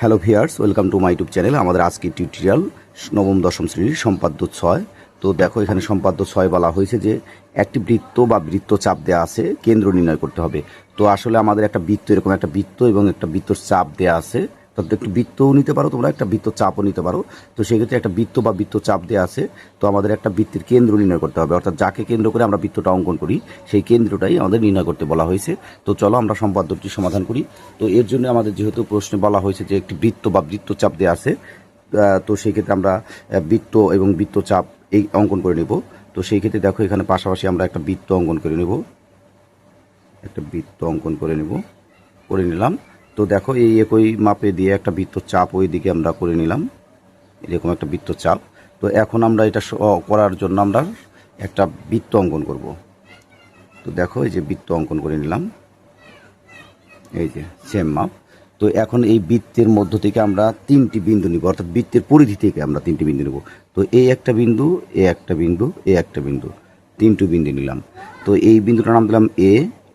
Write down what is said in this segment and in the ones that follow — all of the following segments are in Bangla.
Hello viewers, welcome to my YouTube channel. আমাদের আজকের টিউটোরিয়াল নবম দশম শ্রেণীর সম্পাদ্য 6। তো দেখো এখানে সম্পাদ্য 6 বলা হয়েছে যে একটি বৃত্ত বা বৃত্তচাপ দেওয়া আছে, কেন্দ্র নির্ণয় করতে হবে। তো আসলে আমাদের একটা বৃত্ত, এরকম একটা বৃত্ত এবং একটা বৃত্তর চাপ দেওয়া আছে। তো একটু বৃত্তও নিতে পারো তোমরা, একটা বৃত্ত চাপও নিতে পারো। তো সেক্ষেত্রে একটা বৃত্ত বা বৃত্ত চাপ দেওয়া আছে। তো আমাদের একটা বৃত্তের কেন্দ্র নির্ণয় করতে হবে, অর্থাৎ যাকে কেন্দ্র করে আমরা বৃত্তটা অঙ্কন করি সেই কেন্দ্রটাই আমাদের নির্ণয় করতে বলা হয়েছে। তো চলো আমরা সম্পাদ্যটি সমাধান করি। তো এর জন্য আমাদের যেহেতু প্রশ্নে বলা হয়েছে যে একটি বৃত্ত বা বৃত্তচাপ দেওয়া আছে, তো সেই ক্ষেত্রে আমরা বৃত্ত এবং বৃত্তচাপ এই অঙ্কন করে নেব। তো সেই ক্ষেত্রে দেখো এখানে পাশাপাশি আমরা একটা বৃত্ত অঙ্কন করে নেব, একটা বৃত্ত অঙ্কন করে নিলাম। তো দেখো এই একই মাপে দিয়ে একটা বৃত্তচাপ ওই দিকে আমরা করে নিলাম, এরকম একটা বৃত্তচাপ। তো এখন আমরা এটা করার জন্য আমরা একটা বৃত্ত অঙ্কন করব। তো দেখো এই যে বৃত্ত অঙ্কন করে নিলাম, এই যে সেম মাপ। তো এখন এই বৃত্তের মধ্য থেকে আমরা 3টি বিন্দু নিব, অর্থাৎ বৃত্তের পরিধি থেকে আমরা 3টি বিন্দু নেব। তো এই একটা বিন্দু, এ একটা বিন্দু, এ একটা বিন্দু, 3টি বিন্দু নিলাম। তো এই বিন্দুটার নাম দিলাম এ,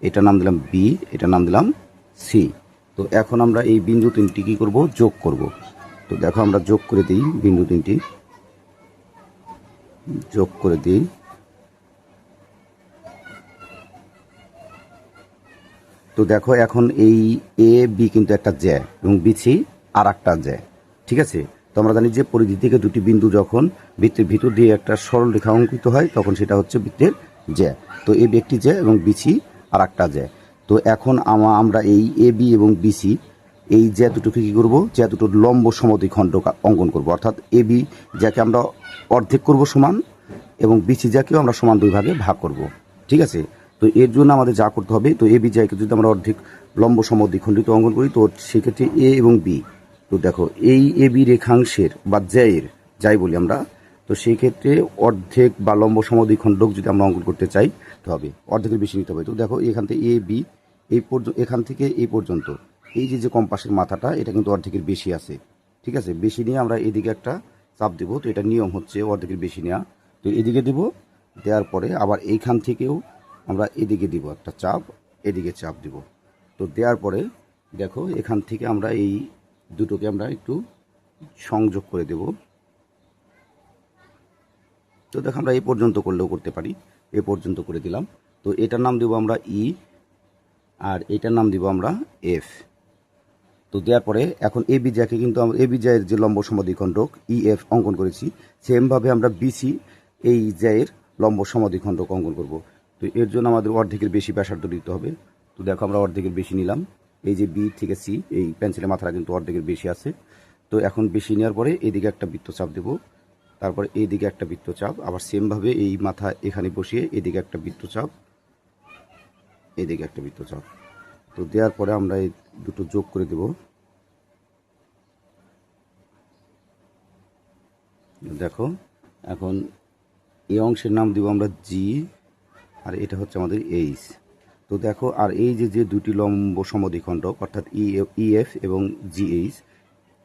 এটার নাম দিলাম বি, এটার নাম দিলাম সি। তো এখন আমরা এই বিন্দু 3টি কী করব, যোগ করব। তো দেখো আমরা যোগ করে দিই, বিন্দু 3টি যোগ করে দিই। তো দেখো এখন এই এ বি কিন্তু একটা জ্যা এবং বিসি আর একটা জ্যা, ঠিক আছে। তো আমরা জানি যে পরিধি থেকে দুটি বিন্দু যখন বৃত্তের ভিতর দিয়ে একটা সরল রেখা অঙ্কিত হয় তখন সেটা হচ্ছে বৃত্তের জ্যা। তো এ বি একটি জ্যা এবং বিসি আর একটা জ্যা। তো এখন আমরা এই এ বি এবং বিসি এই জ্যা দুটোকে কী করবো, জ্যা দুটোর লম্ব সমদ্বিখণ্ড অঙ্কন করব, অর্থাৎ এ বি জ্যাকে আমরা অর্ধেক করব সমান এবং বিসি জ্যাকেও আমরা সমান 2 ভাগে ভাগ করব, ঠিক আছে। তো এর জন্য আমাদের যা করতে হবে, তো এ বি জ্যাকে যদি আমরা অর্ধেক লম্ব সমদ্বিখণ্ডিত অঙ্কন করি তো সেক্ষেত্রে এ এবং বি, তো দেখো এই এ বি রেখাংশের বা জ্যায়ের যাই বলি আমরা, তো সেই ক্ষেত্রে অর্ধেক বা লম্ব সমদ্বিখণ্ডক যদি আমরা অঙ্কন করতে চাই তো হবে অর্ধেকের বেশি নিতে হবে। তো দেখো এখান থেকে এ বি এই পর্যন্ত, এখান থেকে এই পর্যন্ত এই যে কম্পাসের মাথাটা এটা কিন্তু অর্ধেকের বেশি আছে, ঠিক আছে। বেশি নিয়ে আমরা এদিকে একটা চাপ দেবো। তো এটা নিয়ম হচ্ছে অর্ধেকের বেশি নেওয়া। তো এদিকে দেবো, দেওয়ার পরে আবার এইখান থেকেও আমরা এদিকে দিব একটা চাপ, এদিকে চাপ দিব। তো দেওয়ার পরে দেখো এখান থেকে আমরা এই দুটোকে আমরা একটু সংযোগ করে দেব। তো দেখো আমরা এই পর্যন্ত করলেও করতে পারি, এ পর্যন্ত করে দিলাম। তো এটার নাম দেব আমরা ই আর এটার নাম দিব আমরা এফ। তো দেওয়ার পরে এখন এ বি জ্যাকে কিন্তু আমরা এ বি জ্যায়ের যে লম্ব সমদ্বিখণ্ডক ই এফ অঙ্কন করেছি, সেমভাবে আমরা বিসি এই জ্যায়ের লম্ব সমদ্বিখণ্ডক অঙ্কন করব। তো এর জন্য আমাদের অর্ধেকের বেশি ব্যাসার্ধ দিতে হবে। তো দেখো আমরা অর্ধেকের বেশি নিলাম, এই যে বি থেকে সি এই পেন্সিলের মাথাটা কিন্তু অর্ধেকের বেশি আছে। তো এখন বেশি নেওয়ার পরে এদিকে একটা বৃত্তচাপ দেব, তারপরে এইদিকে একটা বৃত্তচাপ, আবার সেমভাবে এই মাথা এখানে বসিয়ে এদিকে একটা বৃত্তচাপ, এদিকে একটা বৃত্তচাপ। তো দেওয়ার পরে আমরা এই দুটো যোগ করে দেব। দেখো এখন এই অংশের নাম দিব আমরা জি আর এটা হচ্ছে আমাদের এইচ। তো দেখো আর এই যে দুটি লম্ব সমদ্বিখণ্ডক অর্থাৎ ই এফ এবং জি এইচ,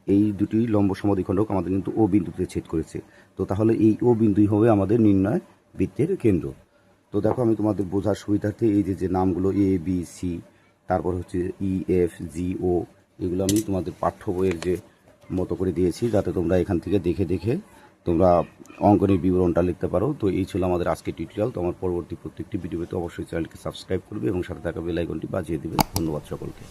এই দুটি লম্ব সমদ্বিখণ্ডক আমাদের কিন্তু ও বিন্দুতে ছেদ করেছে। তো তাহলে এই ও বিন্দুই হবে আমাদের নির্ণয় বৃত্তের কেন্দ্র। তো দেখো আমি তোমাদের বোঝার সুবিধার্থে এই যে নামগুলো এ বি সি, তারপর হচ্ছে ই এফ জি ও, এগুলো আমি তোমাদের পাঠ্য বইয়ের যে মতো করে দিয়েছি যাতে তোমরা এখান থেকে দেখে দেখে তোমরা অঙ্কনের বিবরণটা লিখতে পারো। তো এই ছিল আমাদের আজকের টিউটোরিয়াল। তো আমার পরবর্তী প্রত্যেকটি ভিডিওতে অবশ্যই চ্যানেলকে সাবস্ক্রাইব করবে এবং সাথে থাকা বেল আইকনটি বাজিয়ে দেবে। ধন্যবাদ সকলকে।